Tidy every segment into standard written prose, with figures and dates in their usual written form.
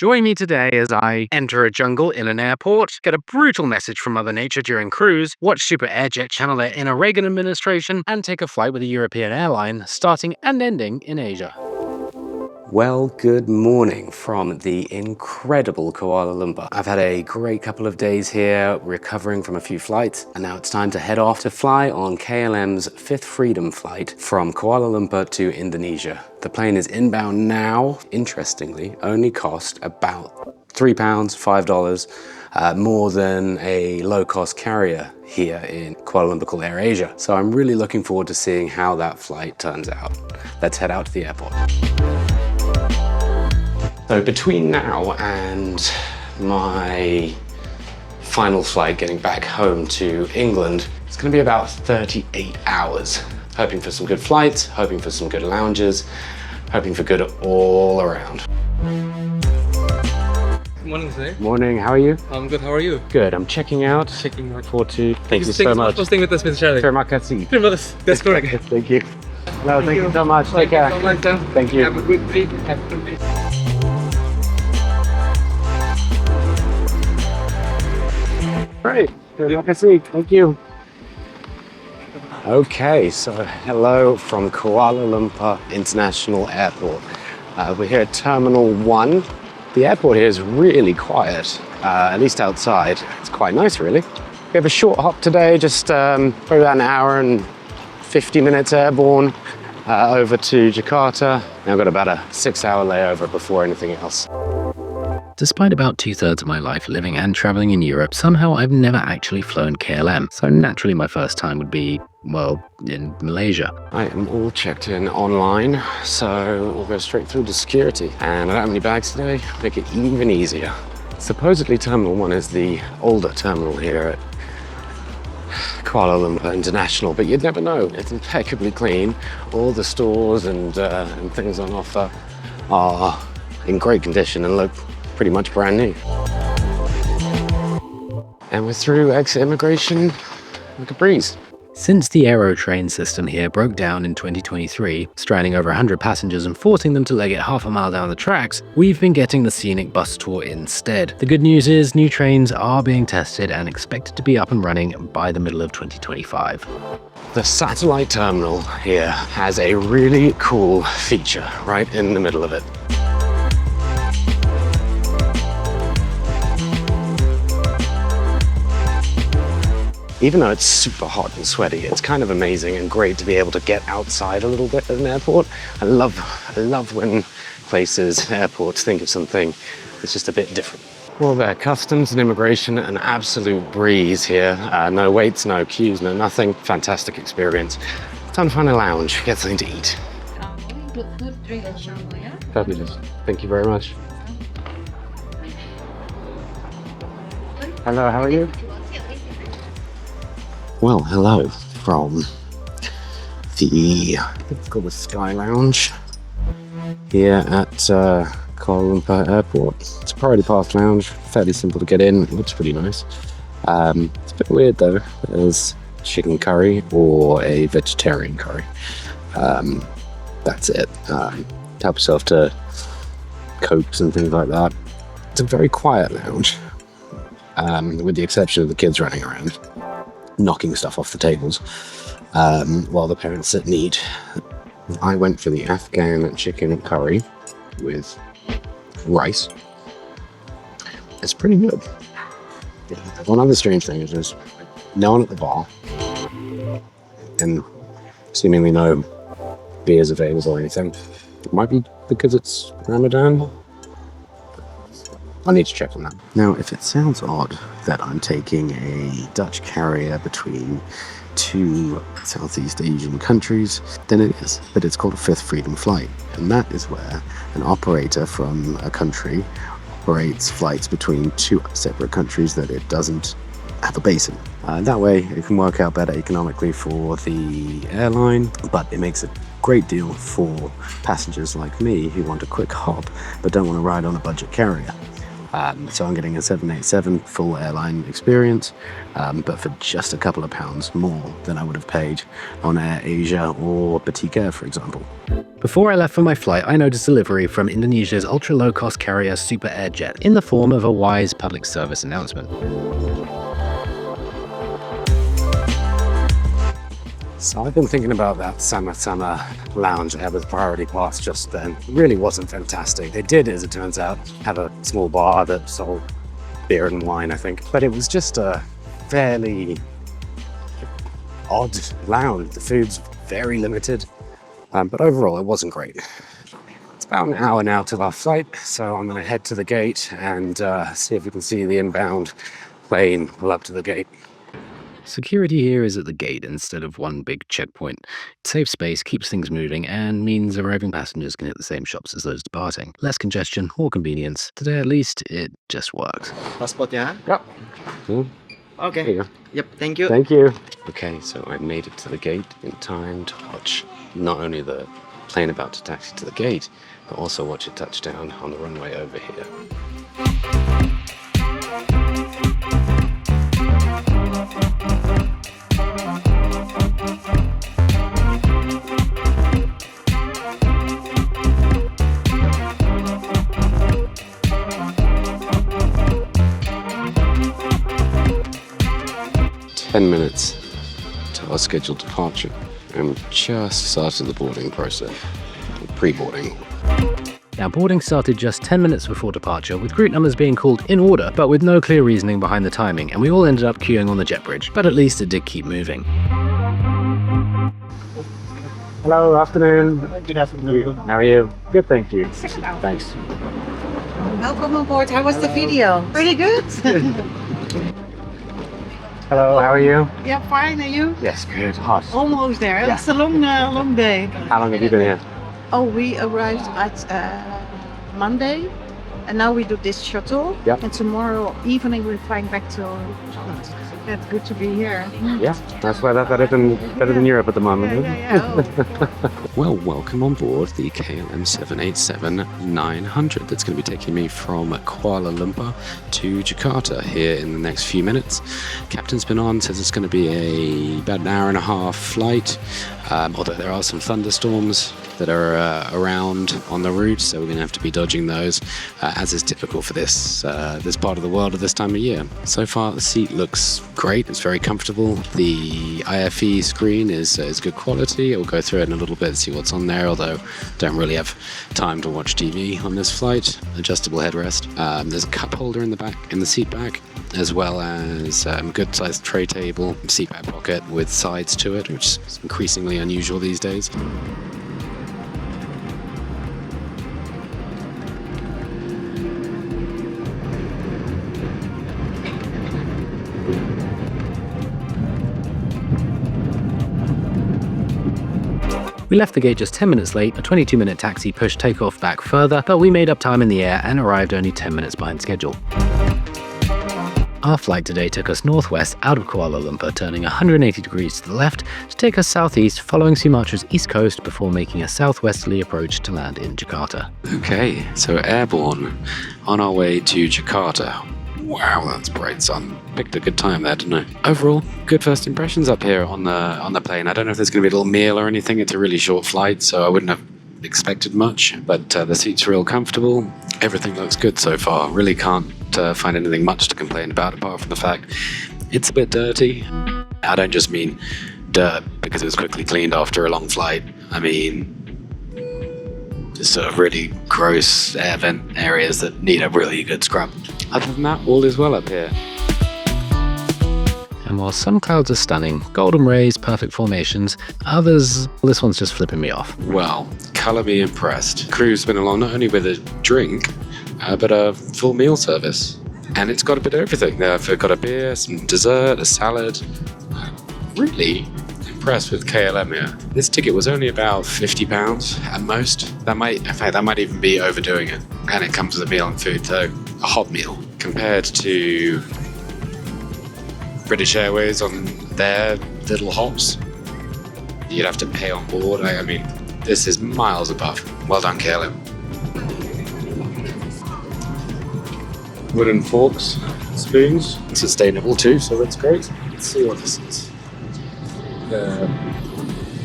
Join me today as I enter a jungle in an airport, get a brutal message from Mother Nature during cruise, watch Super Airjet channel it in a Reagan administration, and take a flight with a European airline, starting and ending in Asia. Well, good morning from the incredible Kuala Lumpur. I've had a great couple of days here, recovering from a few flights, and now it's time to head off to fly on KLM's 5th Freedom flight from Kuala Lumpur to Indonesia. The plane is inbound now, interestingly, only cost about £3, $5, more than a low-cost carrier here in Kuala Lumpur called AirAsia. So I'm really looking forward to seeing how that flight turns out. Let's head out to the airport. So between now and my final flight getting back home to England, it's going to be about 38 hours. Hoping for some good flights, hoping for some good lounges, hoping for good all around. Good morning, sir. Morning, how are you? I'm good, how are you? Good, I'm checking out. Checking out. Thank you so much. For staying with us, Mr. Charlie. Terima kasih. That's correct. Thank you. Hello, thank you so much. Take care. Thank you. Have a good day. Have a good day. Great. Terima kasih. Thank you. Okay, so hello from Kuala Lumpur International Airport. We're here at Terminal 1. The airport here is really quiet, at least outside. It's quite nice, really. We have a short hop today, just probably about an hour and 50 minutes airborne over to Jakarta. Now I've got about a 6-hour layover before anything else. Despite about 2/3 of my life living and traveling in Europe, somehow I've never actually flown KLM. So naturally my first time would be, well, in Malaysia. I am all checked in online, so we'll go straight through to security. And I don't have any bags today, make it even easier. Supposedly Terminal 1 is the older terminal here at Kuala Lumpur International, but you'd never know. It's impeccably clean. All the stores and things on offer are in great condition and look pretty much brand new. And we're through exit immigration like a breeze. Since the Aero train system here broke down in 2023, stranding over 100 passengers and forcing them to leg it half a mile down the tracks, we've been getting the scenic bus tour instead. The good news is new trains are being tested and expected to be up and running by the middle of 2025. The satellite terminal here has a really cool feature right in the middle of it. Even though it's super hot and sweaty, it's kind of amazing and great to be able to get outside a little bit at an airport. I love when places, airports think of something that's just a bit different. Well, there, customs and immigration, an absolute breeze here. No waits, no queues, no nothing. Fantastic experience. Time to find a lounge, get something to eat. Good drink and shower, yeah? Fabulous. Thank you very much. Hello, how are you? Well, hello from the, I think it's called the Sky Lounge here at Kuala Lumpur Airport. It's a Priority Pass lounge, fairly simple to get in, it looks pretty nice. It's a bit weird though, there's chicken curry or a vegetarian curry. That's it. Help yourself to cokes and things like that. It's a very quiet lounge, with the exception of the kids running around, knocking stuff off the tables while the parents sit and eat. I went for the Afghan chicken curry with rice. It's pretty good. One other strange thing is there's no one at the bar and seemingly no beers available or anything. It might be because it's Ramadan. I need to check on that. Now, if it sounds odd that I'm taking a Dutch carrier between two Southeast Asian countries, then it is. But it's called a 5th Freedom flight. And that is where an operator from a country operates flights between two separate countries that it doesn't have a base in. That way, it can work out better economically for the airline, but it makes a great deal for passengers like me who want a quick hop but don't want to ride on a budget carrier. So I'm getting a 787 full airline experience, but for just a couple of pounds more than I would have paid on Air Asia or Batik Air, for example. Before I left for my flight, I noticed delivery from Indonesia's ultra-low-cost carrier Super Air Jet in the form of a wise public service announcement. So I've been thinking about that Sama-Sama lounge air with priority pass just then. It really wasn't fantastic. They did, as it turns out, have a small bar that sold beer and wine, I think. But it was just a fairly odd lounge. The food's very limited, but overall it wasn't great. It's about an hour now till our flight, so I'm going to head to the gate and see if we can see the inbound plane pull up to the gate. Security here is at the gate instead of one big checkpoint. It saves space, keeps things moving, and means arriving passengers can hit the same shops as those departing. Less congestion, more convenience. Today at least, it just works. Passport, yeah? Yep. Okay. Here you go. Yep, thank you. Thank you. Okay, so I made it to the gate in time to watch not only the plane about to taxi to the gate, but also watch it touch down on the runway over here. 10 minutes to our scheduled departure, and we've just started the boarding process, pre-boarding. Now, boarding started just 10 minutes before departure, with group numbers being called in order, but with no clear reasoning behind the timing, and we all ended up queuing on the jet bridge, but at least it did keep moving. Hello, afternoon. Good afternoon. How are you? Good, thank you. Thanks. Welcome aboard. How was the video? Pretty good. Hello, how are you? Yeah, fine. Are you? Yes, good. Hot. Almost there. Yeah. It's a long day. How long have you been here? Oh, we arrived at Monday, and now we do this shuttle. Yep. And tomorrow evening we're flying back to Jakarta. That's good to be here. Yeah, that's why that's better than Europe at the moment. Yeah. Well, welcome on board the KLM 787-900 that's going to be taking me from Kuala Lumpur to Jakarta here in the next few minutes. Captain's been on, says it's going to be about an hour and a half flight, although there are some thunderstorms that are around on the route, so we're going to have to be dodging those, as is typical for this part of the world at this time of year. So far, the seat looks great. It's very comfortable. The IFE screen is good quality. We'll go through it in a little bit, see what's on there, although don't really have time to watch TV on this flight. Adjustable headrest. There's a cup holder in the back, in the seat back, as well as good sized tray table, seat back pocket with sides to it, which is increasingly unusual these days. We left the gate just 10 minutes late, a 22-minute taxi pushed takeoff back further, but we made up time in the air and arrived only 10 minutes behind schedule. Our flight today took us northwest out of Kuala Lumpur, turning 180 degrees to the left to take us southeast, following Sumatra's east coast before making a southwesterly approach to land in Jakarta. Okay, so airborne, on our way to Jakarta. Wow, that's bright sun. Picked a good time there, didn't I? Overall, good first impressions up here on the plane. I don't know if there's going to be a little meal or anything. It's a really short flight, so I wouldn't have expected much, but the seats are real comfortable. Everything looks good so far. Really can't find anything much to complain about, apart from the fact it's a bit dirty. I don't just mean dirt because it was quickly cleaned after a long flight. I mean just sort of really gross air vent areas that need a really good scrub. Other than that, all is well up here. And while some clouds are stunning, golden rays, perfect formations, others, this one's just flipping me off. Well, colour me impressed. Crew's been along not only with a drink, but a full meal service. And it's got a bit of everything. They've got a beer, some dessert, a salad. Really impressed with KLM here. This ticket was only about £50 at most. That might even be overdoing it. And it comes with a meal and food, so a hot meal compared to British Airways on their little hops. You'd have to pay on board. I mean, this is miles above. Well done, KLM. wooden forks, spoons. Sustainable too, so that's great. Let's see what this is.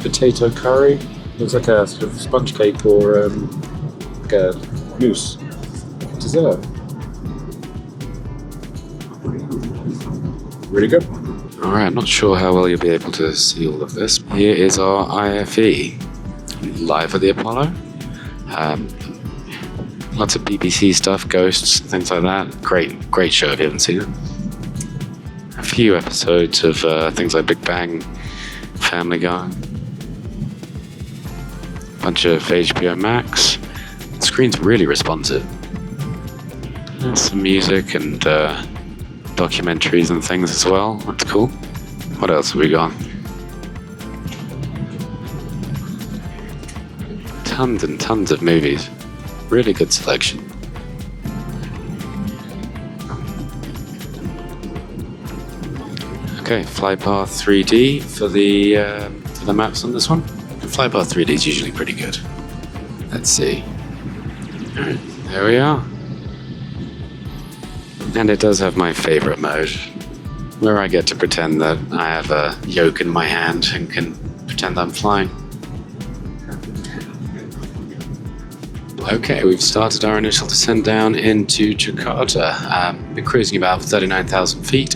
Potato curry. Looks like a sort of sponge cake or like a mousse. Dessert. Really good. Alright, I'm not sure how well you'll be able to see all of this. Here is our IFE. Live at the Apollo. Lots of BBC stuff, ghosts, things like that. Great show if you haven't seen it. A few episodes of things like Big Bang, Family Guy. Bunch of HBO Max. The screen's really responsive. There's some music and documentaries and things as well. That's cool. What else have we got? Tons and tons of movies. Really good selection. Okay, Flypath 3D for the maps on this one. Flypath 3D is usually pretty good. Let's see. Alright, there we are. And it does have my favorite mode, where I get to pretend that I have a yoke in my hand and can pretend I'm flying. Okay, we've started our initial descent down into Jakarta. Been cruising about 39,000 feet.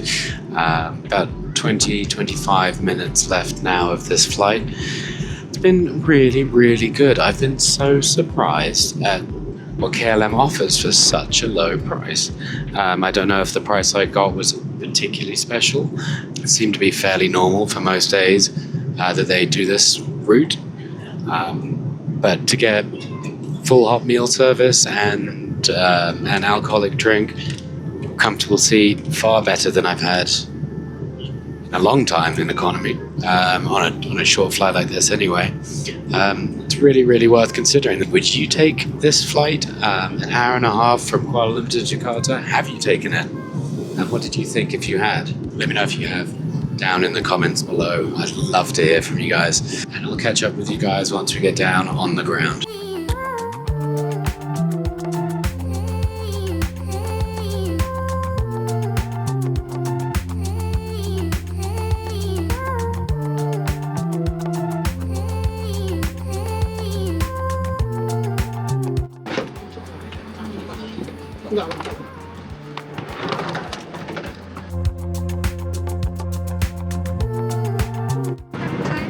About 20-25 minutes left now of this flight. It's been really good. I've been so surprised at what KLM offers for such a low price. I don't know if the price I got was particularly special. It seemed to be fairly normal for most days that they do this route. But to get full hot meal service and an alcoholic drink, comfortable seat, far better than I've had in a long time in economy, on a short flight like this anyway. It's really worth considering. Would you take this flight, an hour and a half from Kuala Lumpur to Jakarta? Have you taken it? And what did you think if you had? Let me know if you have down in the comments below. I'd love to hear from you guys. And I'll catch up with you guys once we get down on the ground.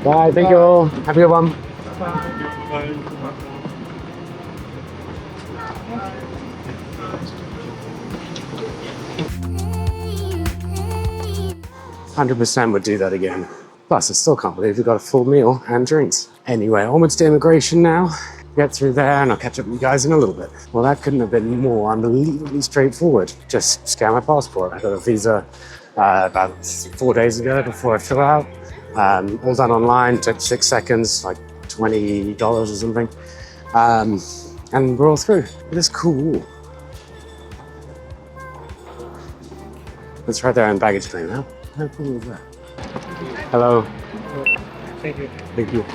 Bye, thank you all. Have a good one. Bye. 100% would do that again. Plus, I still can't believe we got a full meal and drinks. Anyway, onwards to immigration now. Get through there and I'll catch up with you guys in a little bit. Well, that couldn't have been more unbelievably straightforward. Just scan my passport. I got a visa about 4 days ago before I fill out. All done online, took 6 seconds, like $20 or something. And we're all through. It is cool. It's right there in baggage claim now. How cool is that? Hello. Thank you. Thank you.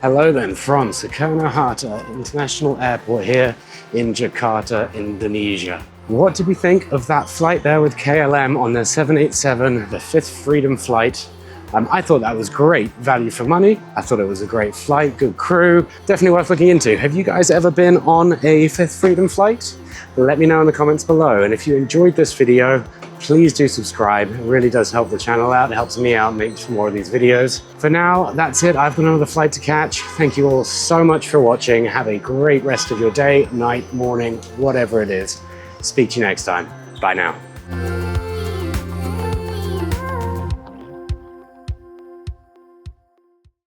Hello then from Soekarno-Hatta International Airport here in Jakarta, Indonesia. What did we think of that flight there with KLM on their 787, the 5th Freedom flight? I thought that was great value for money. I thought it was a great flight, good crew, definitely worth looking into. Have you guys ever been on a 5th Freedom flight? Let me know in the comments below. And if you enjoyed this video, please do subscribe. It really does help the channel out. It helps me out make more of these videos. For now, that's it. I've got another flight to catch. Thank you all so much for watching. Have a great rest of your day, night, morning, whatever it is. Speak to you next time. Bye now.